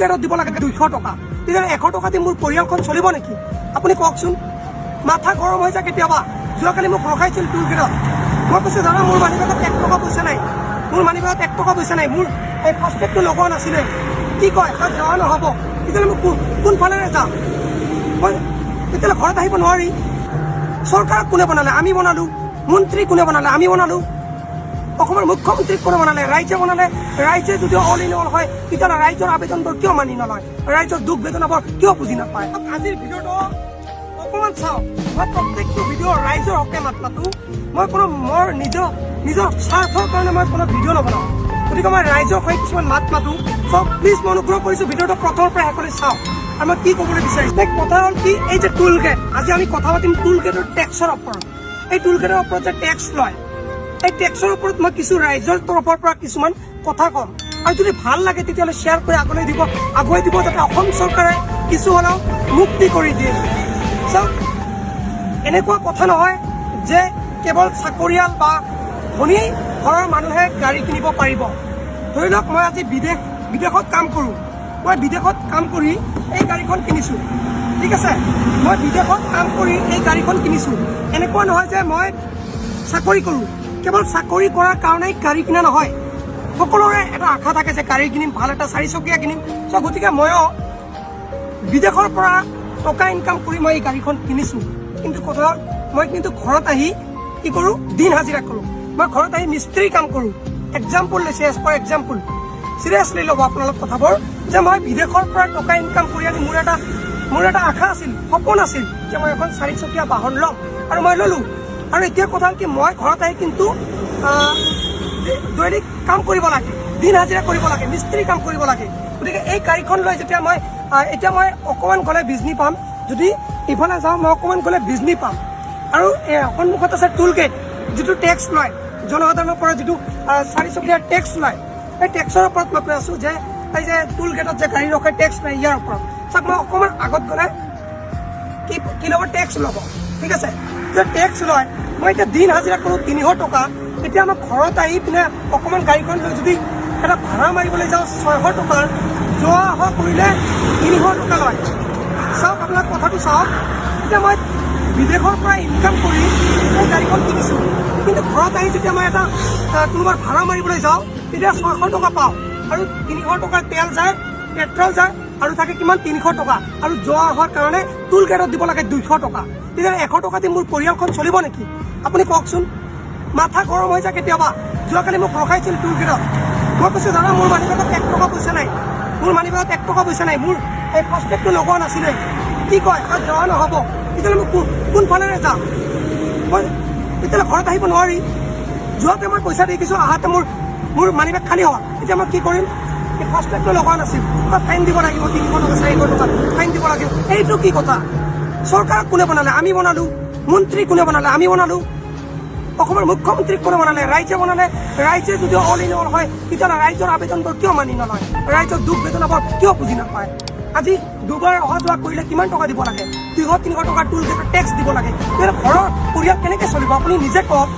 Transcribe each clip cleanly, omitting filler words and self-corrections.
গেটত দিব লাগে 200 টকা। তেতিয়াহ'লে 100 টকা দি মোৰ পৰিয়ালখন চলিব নেকি? আপুনি কওকচোন। মাথা গৰম হৈ যায় কেতিয়াবা। যোৱাকালি মোক ৰখাইছিল টোল গেটত। মই কৈছোঁ দাদা মোৰ মানিবেগত 1 টকা পইচা নাই, মোৰ মানিবেগত 1 টকা পইচা নাই, মোৰ এই ফাষ্টেগটো লগোৱা নাছিলে। কি কয় তাত যোৱা নহ'ব। তেতিয়াহ'লে মই কোনফালেৰে যাম? মই তেতিয়াহ'লে ঘৰত আহিব নোৱাৰি। চৰকাৰ কোনে বনালে? আমি বনালোঁ। মন্ত্ৰী কোনে বনালে? আমি বনালোঁ। অসমৰ মুখ্যমন্ত্ৰীক কোনে বনালে? ৰাইজে বনালে। ৰাইজে যদি অল ইন অল হয় তেতিয়াহ'লে ৰাইজৰ আবেদনবোৰ কিয় মানি নলয়? ৰাইজৰ দুখ বেদনাবোৰ কিয় বুজি নাপায়? আজিৰ ভিডিঅ'টো অকণমান চাওক। মই প্ৰত্যেকটো ভিডিঅ' ৰাইজৰ হকে মাত মাতোঁ। মই কোনো মোৰ নিজৰ স্বাৰ্থৰ কাৰণে মই কোনো ভিডিঅ' নবনাওঁ। গতিকে মই ৰাইজৰ হৈ কিছুমান মাত মাতোঁ। চব প্লিজ মই অনুগ্ৰহ কৰিছোঁ ভিডিঅ'টো প্ৰথমৰ পৰা শেষ কৰি চাওক। আৰু মই কি ক'বলৈ বিচাৰিছোঁ কথা হ'ল কি, এই যে টোল গেট, আজি আমি কথা পাতিম টোল গেটৰ টেক্সৰ ওপৰত। এই টোল গেটৰ ওপৰত যে টেক্স লয়, এই টেক্সৰ ওপৰত মই কিছু ৰাইজৰ তৰফৰ পৰা কিছুমান কথা ক'ম। আৰু যদি ভাল লাগে তেতিয়াহ'লে শ্বেয়াৰ কৰি আগুৱাই দিব যাতে অসম চৰকাৰে কিছু হ'লেও মুক্তি কৰি দিয়ে। চাওক, এনেকুৱা কথা নহয় যে কেৱল চাকৰিয়াল বা ধনী ঘৰৰ মানুহে গাড়ী কিনিব পাৰিব। ধৰি লওক মই আজি বিদেশত কাম কৰোঁ। মই বিদেশত কাম কৰি এই গাড়ীখন কিনিছোঁ। ঠিক আছে, মই বিদেশত কাম কৰি এই গাড়ীখন কিনিছোঁ। এনেকুৱা নহয় যে মই চাকৰি কৰোঁ। কেৱল চাকৰি কৰাৰ কাৰণেই গাড়ী কিনা নহয়। সকলোৰে এটা আশা থাকে যে গাড়ী কিনিম, ভাল এটা 4 চকীয়া কিনিম। চ' গতিকে ময়ো বিদেশৰ পৰা টকা ইনকাম কৰি মই এই গাড়ীখন কিনিছোঁ। কিন্তু কথা হ'ল মই কিন্তু ঘৰত আহি কি কৰোঁ? দিন হাজিৰা কৰোঁ। মই ঘৰত আহি মিস্ত্ৰী কাম কৰোঁ। এক্সাম্পল লৈছে, এজ ফৰ এক্সাম্পল। চিৰিয়াছলি ল'ব আপোনালোক কথাবোৰ, যে মই বিদেশৰ পৰা টকা ইনকাম কৰি আনি মোৰ এটা আশা আছিল, সপোন আছিল যে মই এখন 4 চকীয়া বাহন ল'ম, আৰু মই ল'লোঁ। আৰু এতিয়া কথা হ'ল কি, মই ঘৰত আহি কিন্তু দৈনিক কাম কৰিব লাগে, দিন হাজিৰা কৰিব লাগে, মিস্ত্ৰী কাম কৰিব লাগে। গতিকে এই গাড়ীখন লৈ যেতিয়া এতিয়া মই অকণমান গ'লে বিজনী পাম। যদি ইফালে যাওঁ মই অকণমান গ'লে বিজনী পাম। আৰু সন্মুখত আছে টোল গেট, যিটো টেক্স লয় জনসাধাৰণৰ পৰা, যিটো 4 চকীয়া টেক্স লয়। এই টেক্সৰ ওপৰত মই কৈ আছোঁ যে এই যে টোল গেটত যে গাড়ী ৰখাই টেক্স লয়, ইয়াৰ ওপৰত চাওক। মই অকণমান আগত গ'লে কি ল'ব? টেক্স ল'ব। ঠিক আছে, যে টেক্স লয়। মই এতিয়া দিন হাজিৰা কৰোঁ 300 টকা। এতিয়া আমাৰ ঘৰত আহি পিনে অকণমান গাড়ীখন লৈ যদি এটা ভাড়া মাৰিবলৈ যাওঁ 600 টকাৰ, যোৱা অহা কৰিলে 300 টকা লয়। চাওক, আপোনাৰ কথাটো চাওক। এতিয়া মই বিদেশৰ পৰা ইনকাম কৰি এই গাড়ীখন কিনিছোঁ, কিন্তু ঘৰত আহি যেতিয়া মই এটা কোনোবাৰ ভাড়া মাৰিবলৈ যাওঁ তেতিয়া 600 টকা পাওঁ। আৰু 300 টকাৰ তেল যায়, পেট্ৰল যায়, আৰু থাকে কিমান? 300 টকা। আৰু যোৱা অহাৰ কাৰণে টোল গেটত দিব লাগে 200 টকা। তেতিয়াহ'লে 100 টকা দি মোৰ পৰিয়ালখন চলিব নেকি? আপুনি কওকচোন। মাথা গৰম হৈ যায় কেতিয়াবা। যোৱাকালি মোক ৰখাইছিল টোল গেটত। মই কৈছোঁ দাদা মোৰ মানিবেগত 1 টকা পইচা নাই, মোৰ মানিবেগত 1 টকা পইচা নাই, মোৰ এই ফাষ্টেগটো লগোৱা নাছিলে। কি কয় তাত যোৱা নহ'ব। তেতিয়াহ'লে মই কোনফালেৰে যাম? মই তেতিয়াহ'লে ঘৰত আহিব নোৱাৰি। যোৱাতে মই পইচা দি দিছোঁ, আহাতে মোৰ মানিবেগ খালী হ'ল। এতিয়া মই কি কৰিম? এই ফাষ্টেগটো লগোৱা নাছিল, তাত ফাইন দিব লাগিব 300 টকা 400 টকা ফাইন দিব লাগিব। এইটো কি কথা? চৰকাৰ কোনে বনালে? আমি বনালোঁ। মন্ত্ৰী কোনে বনালে? আমি বনালোঁ। অসমৰ মুখ্যমন্ত্ৰীক কোনে বনালে? ৰাইজে বনালে। ৰাইজে যদি অল ইন অল হয় তেতিয়াহ'লে ৰাইজৰ আবেদনবোৰ কিয় মানি নলয়? ৰাইজৰ দুখ বেদনাবোৰ কিয় বুজি নাপায়? আজি দুবাৰ অহা যোৱা কৰিলে কিমান টকা দিব লাগে? 200-300 টকা টোল গেটৰ টেক্স দিব লাগে। তেতিয়াহ'লে ঘৰৰ পৰিয়াল কেনেকৈ চলিব? আপুনি নিজে কওক।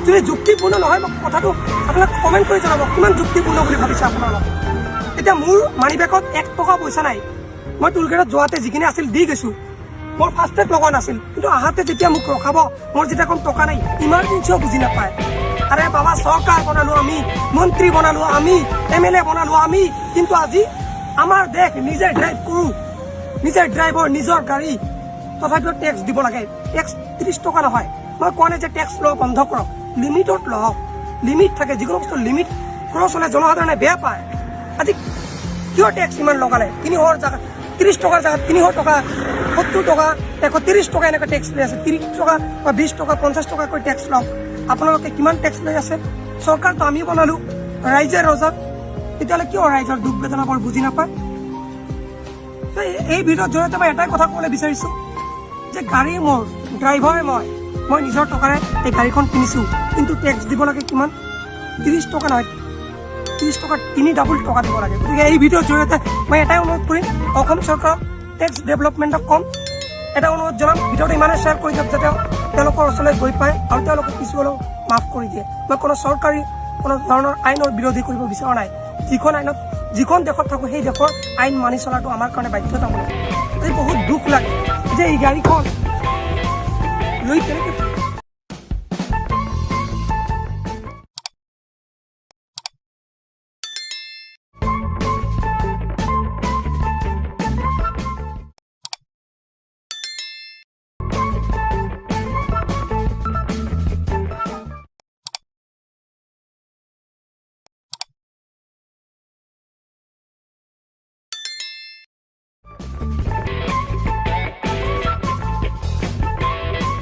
যদি যুক্তিপূৰ্ণ নহয় মোক কথাটো আপোনাক কমেণ্ট কৰি জনাব কিমান যুক্তিপূৰ্ণ বুলি ভাবিছে আপোনালোকে। এতিয়া মোৰ মানিবেগত 1 টকা পইচা নাই। মই টোল গেটত যোৱাতে যিখিনি আছিল দি গৈছোঁ। মোৰ ফাষ্টেগ লগোৱা নাছিল, কিন্তু আহাতে যেতিয়া মোক ৰখাব মোৰ যেতিয়া কোনো টকা নাই, ইমাৰ্জেঞ্চিও বুজি নাপায়। আৰে বাবা, চৰকাৰ বনালোঁ আমি, মন্ত্ৰী বনালোঁ আমি, MLA বনালোঁ আমি, কিন্তু আজি আমাৰ দেশ নিজে ড্ৰাইভ কৰোঁ, নিজে ড্ৰাইভৰ, নিজৰ গাড়ী, তথাপিও টেক্স দিব লাগে। টেক্স 30 টকা নহয়। মই কোৱা নাই যে টেক্স লোৱা বন্ধ কৰক, লিমিটত লওক। লিমিট থাকে, যিকোনো বস্তু লিমিট ক্ৰছ হ'লে জনসাধাৰণে বেয়া পায়। আজি কিয় টেক্স ইমান লগালে? 300 জেগাত 30 টকাৰ জেগাত 300 টকা, 70 টকা, 130 টকা এনেকৈ টেক্স লৈ আছে। 30 টকা বা 20 টকা 50 টকাকৈ টেক্স লওক। আপোনালোকে কিমান টেক্স লৈ আছে? চৰকাৰটো আমি বনালোঁ, ৰাইজে ৰজা। তেতিয়াহ'লে কিয় ৰাইজৰ দুখ বেদনাবোৰ বুজি নাপায়? এই ভিডিঅ'ৰ জৰিয়তে মই এটাই কথা ক'বলৈ বিচাৰিছোঁ যে গাড়ী মোৰ, ড্ৰাইভাৰ মই নিজৰ টকাৰে এই গাড়ীখন কিনিছোঁ, কিন্তু টেক্স দিব লাগে কিমান? 30 টকা নহয়, 30 টকা 3 ডাবল টকা দিব লাগে। গতিকে এই ভিডিঅ'ৰ জৰিয়তে মই এটাই অনুৰোধ কৰিম, অসম চৰকাৰক টেক্স ডেভেলপমেণ্টক কম এটা অনুৰোধ জনাম। ভিডিঅ'টো ইমানে শ্বেয়াৰ কৰি দিয়ক যাতে তেওঁলোকৰ ওচৰলৈ গৈ পায় আৰু তেওঁলোকে কিছু হ'লেও মাফ কৰি দিয়ে। মই কোনো চৰকাৰী কোনো ধৰণৰ আইনৰ বিৰোধী কৰিব বিচৰা নাই। যিখন আইনত যিখন দেশত থাকোঁ সেই দেশৰ আইন মানি চলাটো আমাৰ কাৰণে বাধ্যতামূলক। আজি বহুত দুখ লাগে যে এই গাড়ীখন লৈ কেনেকৈ